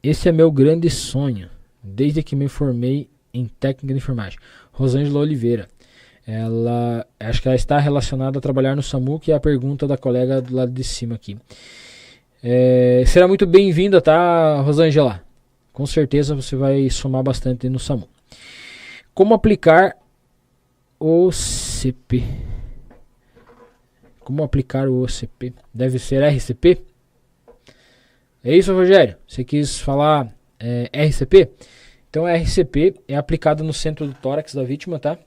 Esse é meu grande sonho. desde que me formei em técnica de enfermagem. Rosângela Oliveira. Ela, acho que ela está relacionada a trabalhar no SAMU, que é a pergunta da colega do lado de cima aqui. Será muito bem-vinda, tá, Rosângela? Com certeza você vai somar bastante no SAMU. Como aplicar o OCP? Como aplicar o OCP? Deve ser RCP? É isso, Rogério? Você quis falar RCP? Então, a RCP é aplicada no centro do tórax da vítima, tá?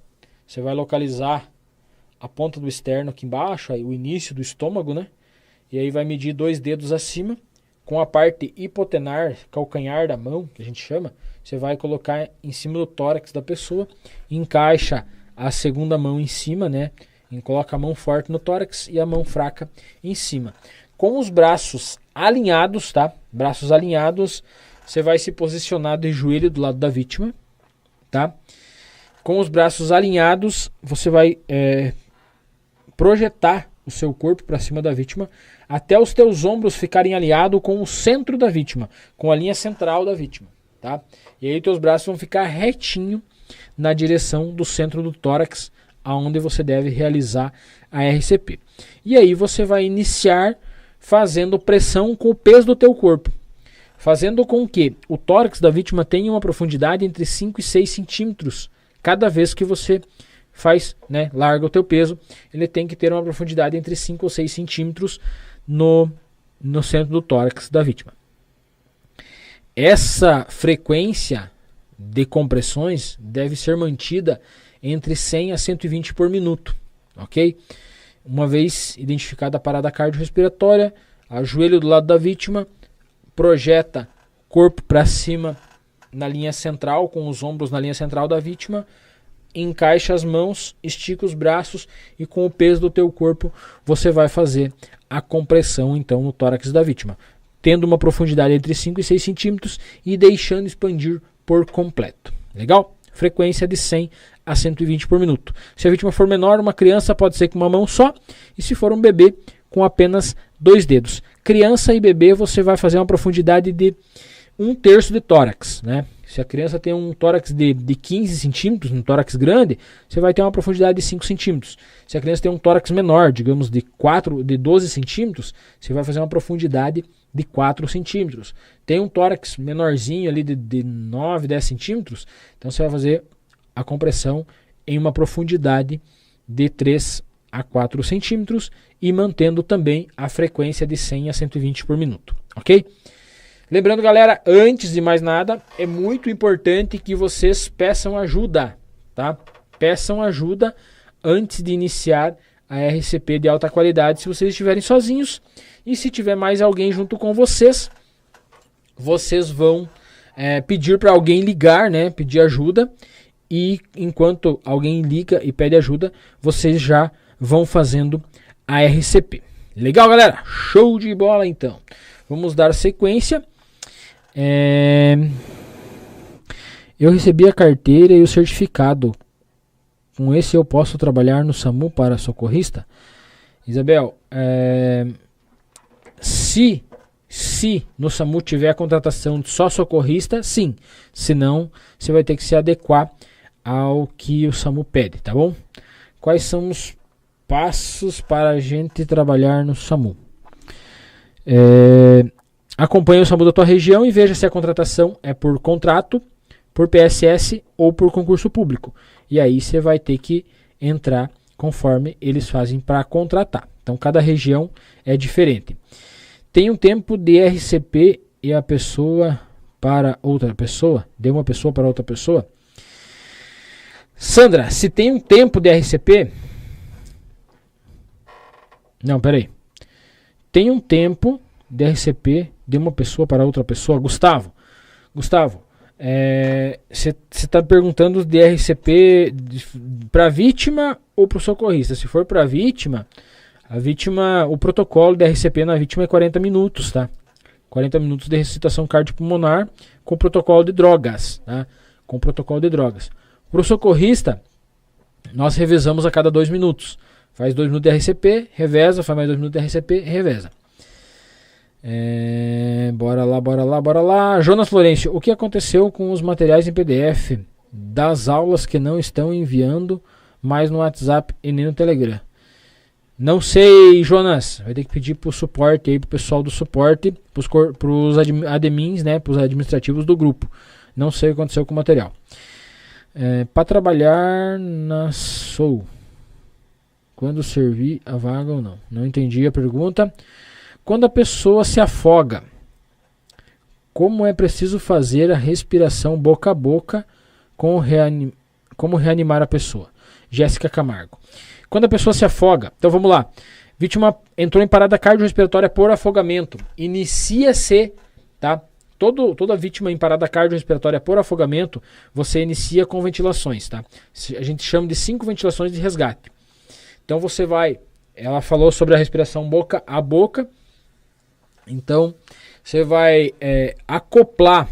Você vai localizar a ponta do externo aqui embaixo, aí o início do estômago, né? E aí vai medir 2 dedos acima, com a parte hipotenar, calcanhar da mão, que a gente chama, você vai colocar em cima do tórax da pessoa, encaixa a segunda mão em cima, né? E coloca a mão forte no tórax e a mão fraca em cima. Com os braços alinhados, tá? Braços alinhados, você vai se posicionar de joelho do lado da vítima, tá? Com os braços alinhados, você vai projetar o seu corpo para cima da vítima, até os teus ombros ficarem alinhados com o centro da vítima, com a linha central da vítima, tá? E aí teus braços vão ficar retinho na direção do centro do tórax, aonde você deve realizar a RCP. E aí você vai iniciar fazendo pressão com o peso do teu corpo, fazendo com que o tórax da vítima tenha uma profundidade entre 5 e 6 centímetros. Cada vez que você faz, né, larga o teu peso, ele tem que ter uma profundidade entre 5 ou 6 centímetros no centro do tórax da vítima. Essa frequência de compressões deve ser mantida entre 100 a 120 por minuto, ok? Uma vez identificada a parada cardiorrespiratória, ajoelho do lado da vítima, projeta corpo para cima na linha central, com os ombros na linha central da vítima, encaixa as mãos, estica os braços e com o peso do teu corpo você vai fazer a compressão então no tórax da vítima, tendo uma profundidade entre 5 e 6 centímetros e deixando expandir por completo. Legal? Frequência de 100 a 120 por minuto. Se a vítima for menor, uma criança pode ser com uma mão só, e se for um bebê, com apenas 2 dedos. Criança e bebê você vai fazer uma profundidade de 1/3 de tórax, né? Se a criança tem um tórax de 15 centímetros, um tórax grande, você vai ter uma profundidade de 5 centímetros. Se a criança tem um tórax menor, digamos de 12 centímetros, você vai fazer uma profundidade de 4 centímetros. Tem um tórax menorzinho ali de 9, 10 centímetros, então você vai fazer a compressão em uma profundidade de 3 a 4 centímetros e mantendo também a frequência de 100 a 120 por minuto, ok? Lembrando, galera, antes de mais nada, é muito importante que vocês peçam ajuda, tá? Peçam ajuda antes de iniciar a RCP de alta qualidade, se vocês estiverem sozinhos. E se tiver mais alguém junto com vocês, vocês vão pedir para alguém ligar, né? Pedir ajuda. E enquanto alguém liga e pede ajuda, vocês já vão fazendo a RCP. Legal, galera? Show de bola, então. Vamos dar sequência. Eu recebi a carteira e o certificado. Com esse eu posso trabalhar no SAMU para socorrista? Isabel, se no SAMU tiver a contratação de só socorrista, sim. Senão, você vai ter que se adequar ao que o SAMU pede, tá bom? Quais são os passos para a gente trabalhar no SAMU? Acompanhe o SAMU da tua região e veja se a contratação é por contrato, por PSS ou por concurso público. E aí você vai ter que entrar conforme eles fazem para contratar. Então cada região é diferente. Tem um tempo de RCP e a pessoa para outra pessoa? De uma pessoa para outra pessoa? Sandra, se tem um tempo de RCP... Não, peraí. Tem um tempo de RCP de uma pessoa para outra pessoa? Gustavo, você está perguntando de RCP para vítima ou para o socorrista? Se for para vítima, o protocolo de RCP na vítima é 40 minutos, tá? 40 minutos de ressuscitação cardiopulmonar com protocolo de drogas, tá? Com protocolo de drogas. Para o socorrista, nós revezamos a cada 2 minutos. Faz 2 minutos de RCP, reveza, faz mais 2 minutos de RCP, reveza. Bora lá. Jonas Florencio, o que aconteceu com os materiais em PDF das aulas que não estão enviando mais no WhatsApp e nem no Telegram? Não sei, Jonas. Vai ter que pedir pro suporte aí, pro pessoal do suporte, pros admins, né? Pros administrativos do grupo. Não sei o que aconteceu com o material. Para trabalhar na Soul, quando servir a vaga ou não? Não entendi a pergunta. Quando a pessoa se afoga, como é preciso fazer a respiração boca a boca, como reanimar a pessoa? Jéssica Camargo. Quando a pessoa se afoga, então vamos lá. Vítima entrou em parada cardiorrespiratória por afogamento. Inicia-se, tá? Toda vítima em parada cardiorrespiratória por afogamento, você inicia com ventilações, tá? A gente chama de 5 ventilações de resgate. Então você vai, ela falou sobre a respiração boca a boca. Então você vai acoplar,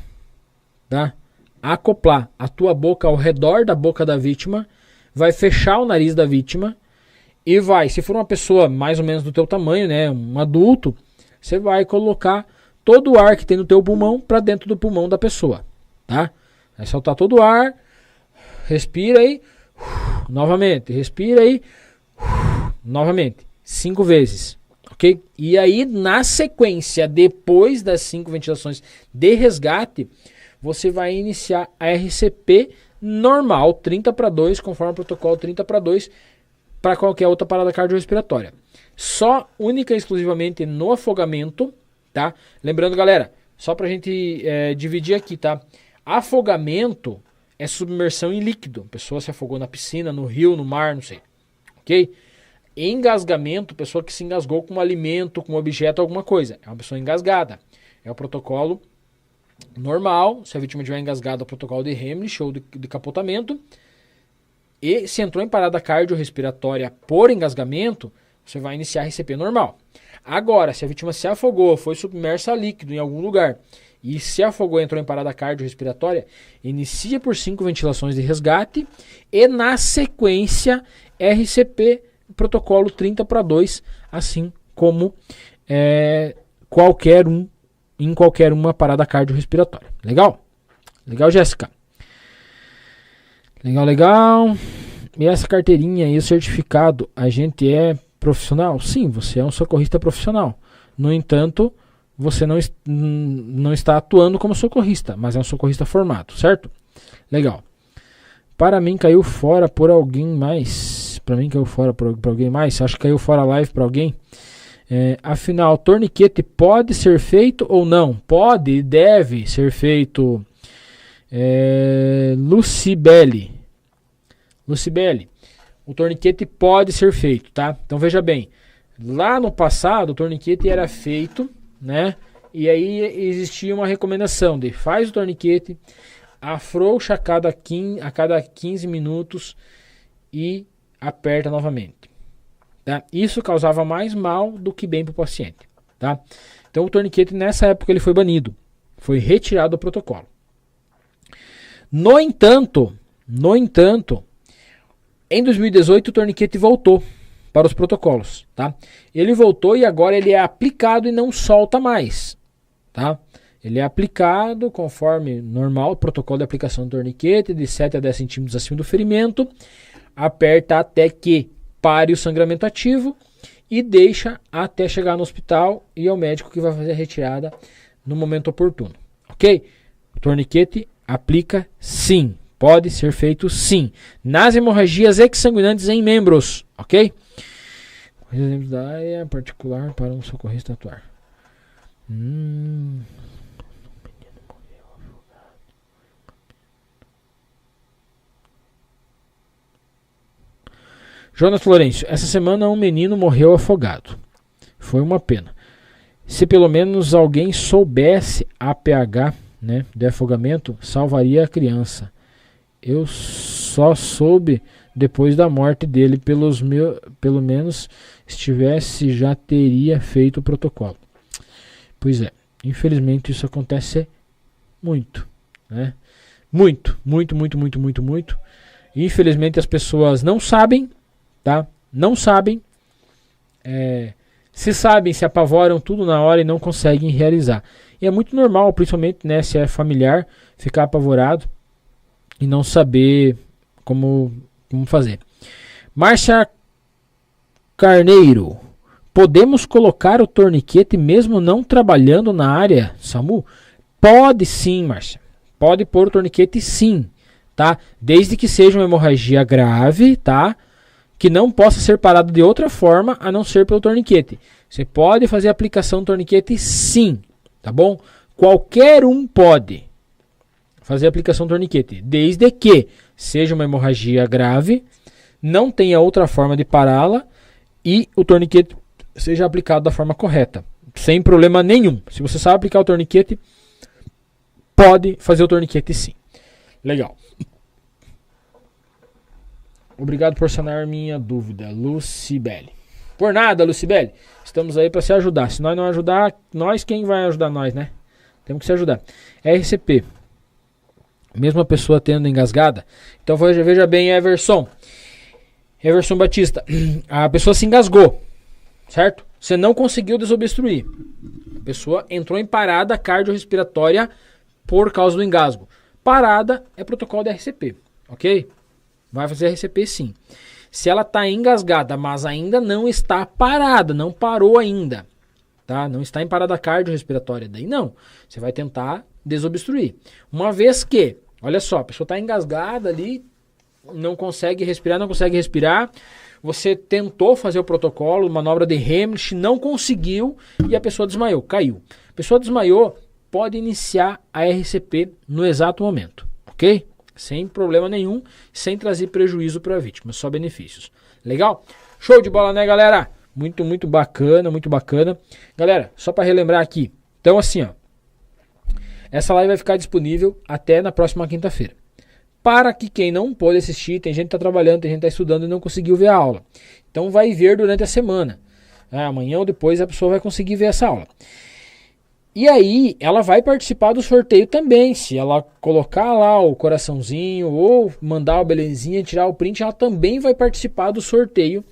tá? Acoplar a tua boca ao redor da boca da vítima, vai fechar o nariz da vítima e vai, se for uma pessoa mais ou menos do teu tamanho, né, um adulto, você vai colocar todo o ar que tem no teu pulmão para dentro do pulmão da pessoa, tá? Vai soltar todo o ar, respira aí, novamente, respira aí, novamente, 5 vezes, ok? E aí, na sequência, depois das 5 ventilações de resgate, você vai iniciar a RCP normal, 30/2, conforme o protocolo 30/2, para qualquer outra parada cardiorrespiratória. Só, única e exclusivamente no afogamento, tá? Lembrando, galera, só pra gente dividir aqui, tá? Afogamento é submersão em líquido. A pessoa se afogou na piscina, no rio, no mar, não sei. Ok? Engasgamento, pessoa que se engasgou com um alimento, com um objeto, alguma coisa. É uma pessoa engasgada. É o protocolo normal. Se a vítima tiver engasgada, o protocolo de Heimlich ou de capotamento. E se entrou em parada cardiorrespiratória por engasgamento, você vai iniciar a RCP normal. Agora, se a vítima se afogou, foi submersa a líquido em algum lugar e se afogou e entrou em parada cardiorrespiratória, inicia por 5 ventilações de resgate e na sequência RCP protocolo 30/2, assim como em qualquer uma parada cardiorrespiratória. Legal? Legal, Jéssica? Legal. E essa carteirinha e o certificado, a gente é profissional? Sim, você é um socorrista profissional. No entanto, você não está atuando como socorrista, mas é um socorrista formado, certo? Legal. Para mim caiu fora por alguém mais. Para mim caiu fora por alguém mais. Acho que caiu fora a live para alguém. Afinal, torniquete pode ser feito ou não? Pode e deve ser feito. Lucibele, o torniquete pode ser feito, tá? Então veja bem, lá no passado o torniquete era feito, né? E aí existia uma recomendação de faz o torniquete, afrouxa a cada 15 minutos e aperta novamente, tá? Isso causava mais mal do que bem para o paciente, tá? Então o torniquete nessa época ele foi banido, foi retirado do protocolo. No entanto, em 2018 o torniquete voltou para os protocolos, tá? Ele voltou e agora ele é aplicado e não solta mais, tá? Ele é aplicado conforme normal, o protocolo de aplicação do torniquete, de 7 a 10 centímetros acima do ferimento, aperta até que pare o sangramento ativo e deixa até chegar no hospital e é o médico que vai fazer a retirada no momento oportuno, ok? O torniquete aplica sim, pode ser feito sim, nas hemorragias exsanguinantes em membros, ok? Exemplos da área particular para um socorrista atuar. Jonas Florencio, essa semana um menino morreu afogado. Foi uma pena. Se pelo menos alguém soubesse a pH, né, de afogamento, salvaria a criança. Eu só soube depois da morte dele, pelo menos estivesse, já teria feito o protocolo. Pois é, infelizmente isso acontece muito, né? Muito. Infelizmente as pessoas não sabem, tá? Não sabem se sabem, se apavoram tudo na hora e não conseguem realizar. E é muito normal, principalmente, né, se é familiar, ficar apavorado e não saber como fazer. Márcia Carneiro. Podemos colocar o torniquete mesmo não trabalhando na área, SAMU? Pode sim, Márcia. Pode pôr o torniquete sim, tá? Desde que seja uma hemorragia grave, tá? Que não possa ser parado de outra forma a não ser pelo torniquete. Você pode fazer a aplicação do torniquete sim, tá bom? Qualquer um pode fazer a aplicação do torniquete, desde que seja uma hemorragia grave, não tenha outra forma de pará-la e o torniquete seja aplicado da forma correta, sem problema nenhum. Se você sabe aplicar o torniquete, pode fazer o torniquete sim. Legal. Obrigado por sanar minha dúvida, Lucibele. Por nada, Lucibele. Estamos aí para se ajudar. Se nós não ajudar, quem vai ajudar nós, né? Temos que se ajudar. RCP. Mesma pessoa tendo engasgada. Então veja bem, Everson Batista. A pessoa se engasgou, certo? Você não conseguiu desobstruir. A pessoa entrou em parada cardiorrespiratória por causa do engasgo. Parada é protocolo da RCP, ok? Vai fazer RCP sim. Se ela está engasgada, mas ainda não está parada, não parou ainda, tá? Não está em parada cardiorrespiratória, daí não. Você vai tentar desobstruir. Uma vez que, olha só, a pessoa está engasgada ali, não consegue respirar, você tentou fazer o protocolo, manobra de Heimlich, não conseguiu e a pessoa desmaiou, caiu. A pessoa desmaiou, pode iniciar a RCP no exato momento, ok? Sem problema nenhum, sem trazer prejuízo para a vítima, só benefícios. Legal? Show de bola, né, galera? Muito, muito bacana, muito bacana. Galera, só para relembrar aqui. Então, assim, ó. Essa live vai ficar disponível até na próxima quinta-feira. Para que quem não pôde assistir, tem gente que está trabalhando, tem gente que está estudando e não conseguiu ver a aula. Então, vai ver durante a semana. Amanhã ou depois a pessoa vai conseguir ver essa aula. E aí, ela vai participar do sorteio também. Se ela colocar lá o coraçãozinho ou mandar o belezinha, tirar o print, ela também vai participar do sorteio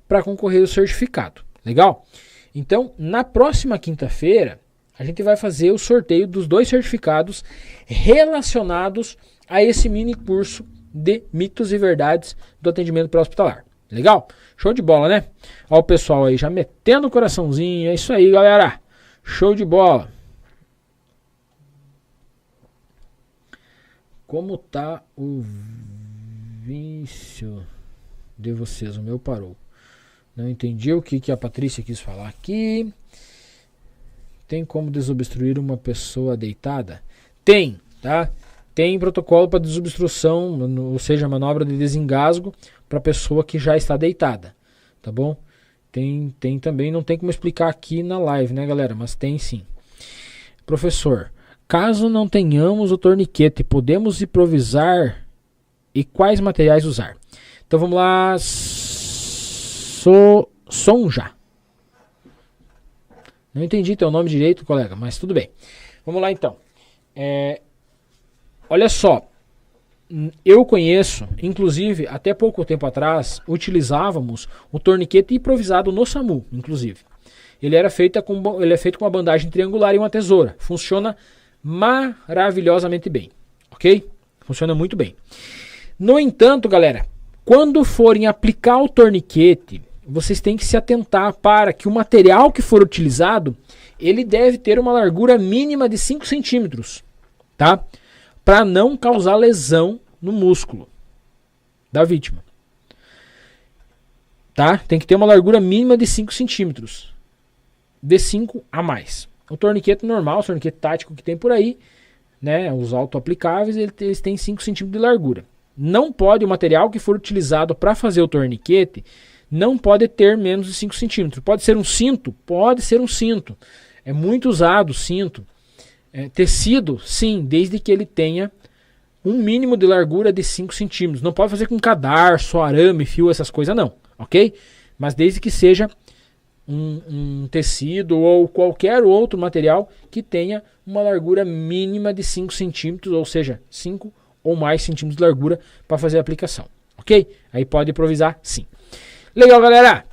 para concorrer ao certificado. Legal? Então, na próxima quinta-feira, a gente vai fazer o sorteio dos 2 certificados relacionados a esse mini curso de mitos e verdades do atendimento pré-hospitalar. Legal? Show de bola, né? Olha o pessoal aí já metendo o coraçãozinho. É isso aí, galera. Show de bola. Como tá o vício de vocês? O meu parou. Não entendi o que a Patrícia quis falar aqui. Tem como desobstruir uma pessoa deitada? Tem, tá? Tem protocolo para desobstrução, ou seja, manobra de desengasgo para pessoa que já está deitada, tá bom? Tem também, não tem como explicar aqui na live, né, galera? Mas tem sim. Professor, caso não tenhamos o torniquete, podemos improvisar e quais materiais usar? Então vamos lá. Sonja. Não entendi teu nome direito, colega, mas tudo bem. Vamos lá então. Olha só. Eu conheço, inclusive, até pouco tempo atrás, utilizávamos o torniquete improvisado no SAMU, inclusive. Ele é feito com uma bandagem triangular e uma tesoura. Funciona maravilhosamente bem, ok? Funciona muito bem. No entanto, galera, quando forem aplicar o torniquete, vocês têm que se atentar para que o material que for utilizado, ele deve ter uma largura mínima de 5 centímetros, tá? Para não causar lesão no músculo da vítima. Tá? Tem que ter uma largura mínima de 5 centímetros. De 5 a mais. O torniquete normal, o torniquete tático que tem por aí, né, os auto-aplicáveis, eles têm 5 centímetros de largura. Não pode, o material que for utilizado para fazer o torniquete, não pode ter menos de 5 centímetros. Pode ser um cinto? Pode ser um cinto. É muito usado o cinto. Tecido, sim, desde que ele tenha um mínimo de largura de 5 centímetros. Não pode fazer com cadarço, arame, fio, essas coisas não, ok? Mas desde que seja um tecido ou qualquer outro material que tenha uma largura mínima de 5 centímetros, ou seja, 5 ou mais centímetros de largura para fazer a aplicação, ok? Aí pode improvisar sim. Legal, galera!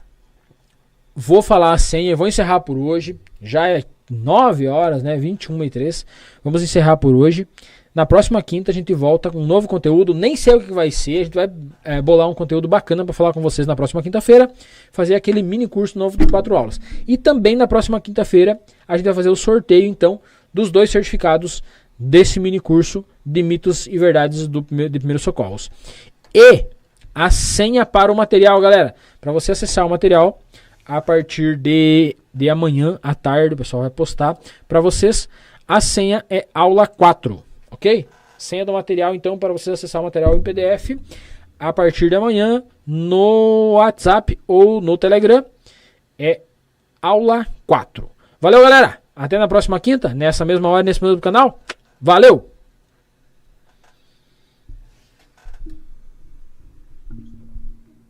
vou falar a senha, vou encerrar por hoje. Já é 9 horas, né? 21h03. Vamos encerrar por hoje. Na próxima quinta a gente volta com um novo conteúdo. Nem sei o que vai ser. A gente vai bolar um conteúdo bacana para falar com vocês na próxima quinta-feira. Fazer aquele mini curso novo de 4 aulas. E também na próxima quinta-feira a gente vai fazer o sorteio, então, dos 2 certificados desse mini curso de mitos e verdades de primeiros socorros. E a senha para o material, galera. Para você acessar o material, a partir de amanhã à tarde, o pessoal vai postar para vocês. A senha é aula 4. Ok? Senha do material, então, para você acessar o material em PDF a partir de amanhã no WhatsApp ou no Telegram é aula 4. Valeu, galera! Até na próxima quinta, nessa mesma hora, nesse mesmo canal. Valeu!